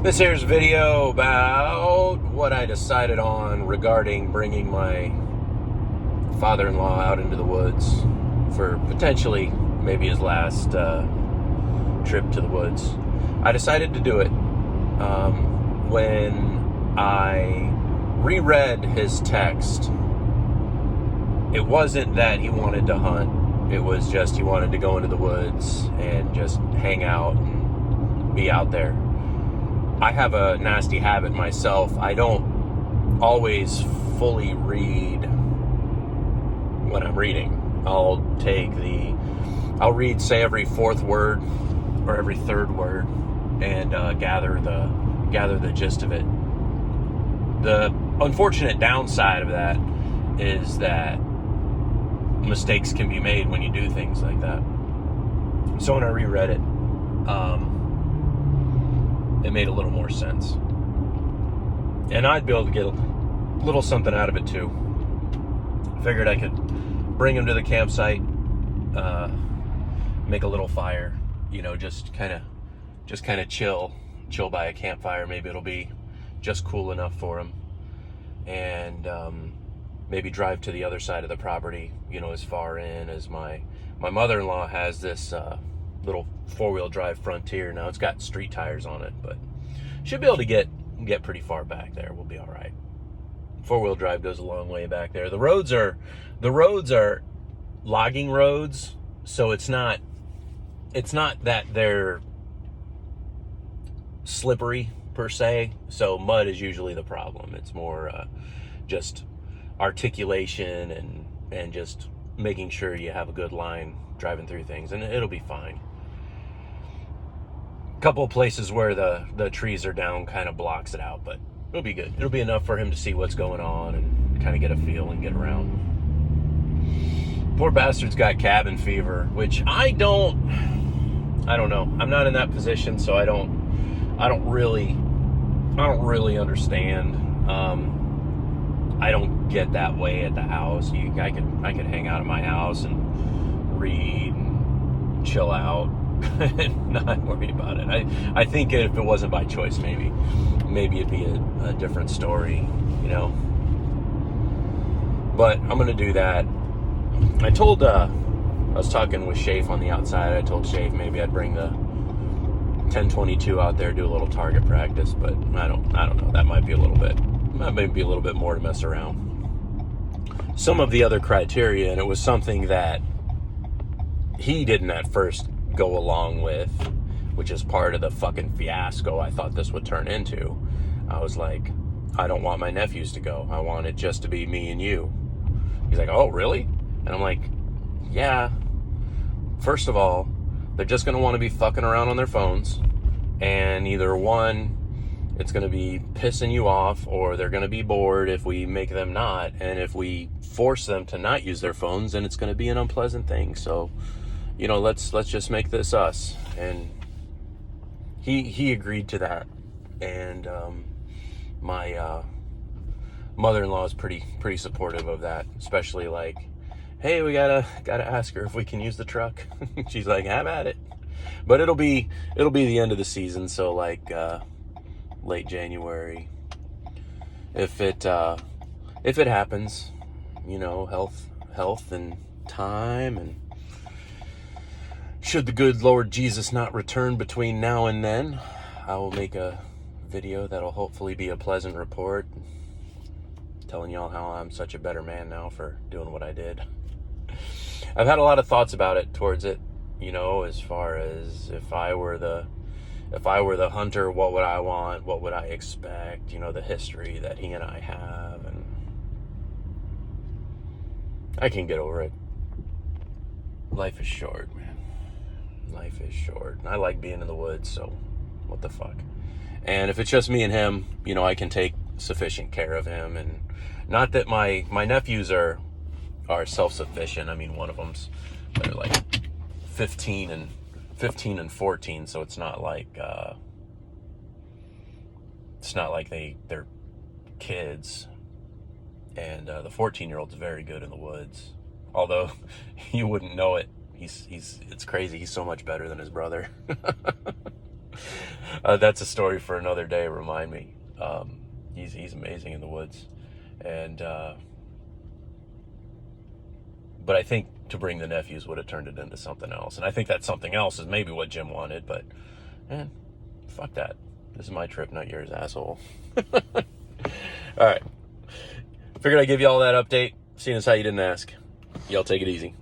This here's a video about what I decided on regarding bringing my father-in-law out into the woods for potentially maybe his last trip to the woods. I decided to do it when I reread his text. It wasn't that he wanted to hunt. It was just he wanted to go into the woods and just hang out and be out there. I have a nasty habit myself. I don't always fully read when I'm reading. I'll read, say, every fourth word or every third word and gather the gist of it. The unfortunate downside of that is that mistakes can be made when you do things like that. So when I reread it, it made a little more sense. And I'd be able to get a little something out of it too. Figured I could bring him to the campsite, make a little fire, just kind of chill by a campfire. Maybe it'll be just cool enough for him. And maybe drive to the other side of the property, as far in as my mother-in-law has this little four-wheel drive Frontier. Now it's got street tires on it, but should be able to get pretty far back there. We'll be all right. Four-wheel drive goes a long way back there. The roads are logging roads, so it's not that they're slippery per se. So mud is usually the problem. It's more just articulation and just making sure you have a good line driving through things, and it'll be fine. A couple of places where the trees are down kind of blocks it out, but it'll be good. It'll be enough for him to see what's going on and kind of get a feel and get around. Poor bastard's got cabin fever, which I don't know. I'm not in that position, so I don't really understand. I don't get that way at the house. I could hang out at my house and read and chill out and not worry about it. I think if it wasn't by choice, maybe it'd be a different story, But I'm gonna do that. I was talking with Shafe on the outside. I told Shafe maybe I'd bring the 1022 out there, do a little target practice, but I don't know. That might be a little bit more to mess around. Some of the other criteria, and it was something that he didn't at first go along with, which is part of the fucking fiasco I thought this would turn into. I was like, I don't want my nephews to go. I want it just to be me and you. He's like, oh, really? And I'm like, yeah. First of all, they're just going to want to be fucking around on their phones. And either one, it's going to be pissing you off, or they're going to be bored if we make them not. And if we force them to not use their phones, then it's going to be an unpleasant thing. So, let's just make this us. And he agreed to that. And my mother-in-law is pretty supportive of that, especially like, hey, we gotta ask her if we can use the truck. She's like, have at it. But it'll be the end of the season, so like late January, if it happens, health and time, and should the good Lord Jesus not return between now and then, I will make a video that'll hopefully be a pleasant report, telling y'all how I'm such a better man now for doing what I did. I've had a lot of thoughts about it towards it, as far as if I were the hunter, what would I want? What would I expect? The history that he and I have, and I can get over it. Life is short, man. Life is short. I like being in the woods, so what the fuck? And if it's just me and him, I can take sufficient care of him. And not that my nephews are self-sufficient. I mean, one of them's, they're like 15 and 14, so it's not like they're kids. And the 14-year-old's very good in the woods, although you wouldn't know it. It's crazy. He's so much better than his brother. That's a story for another day. Remind me. He's amazing in the woods, and but I think to bring the nephews would have turned it into something else, and I think that something else is maybe what Jim wanted. But man, fuck that. This is my trip, not yours, asshole. All right. Figured I'd give you all that update, seeing as how you didn't ask. Y'all take it easy.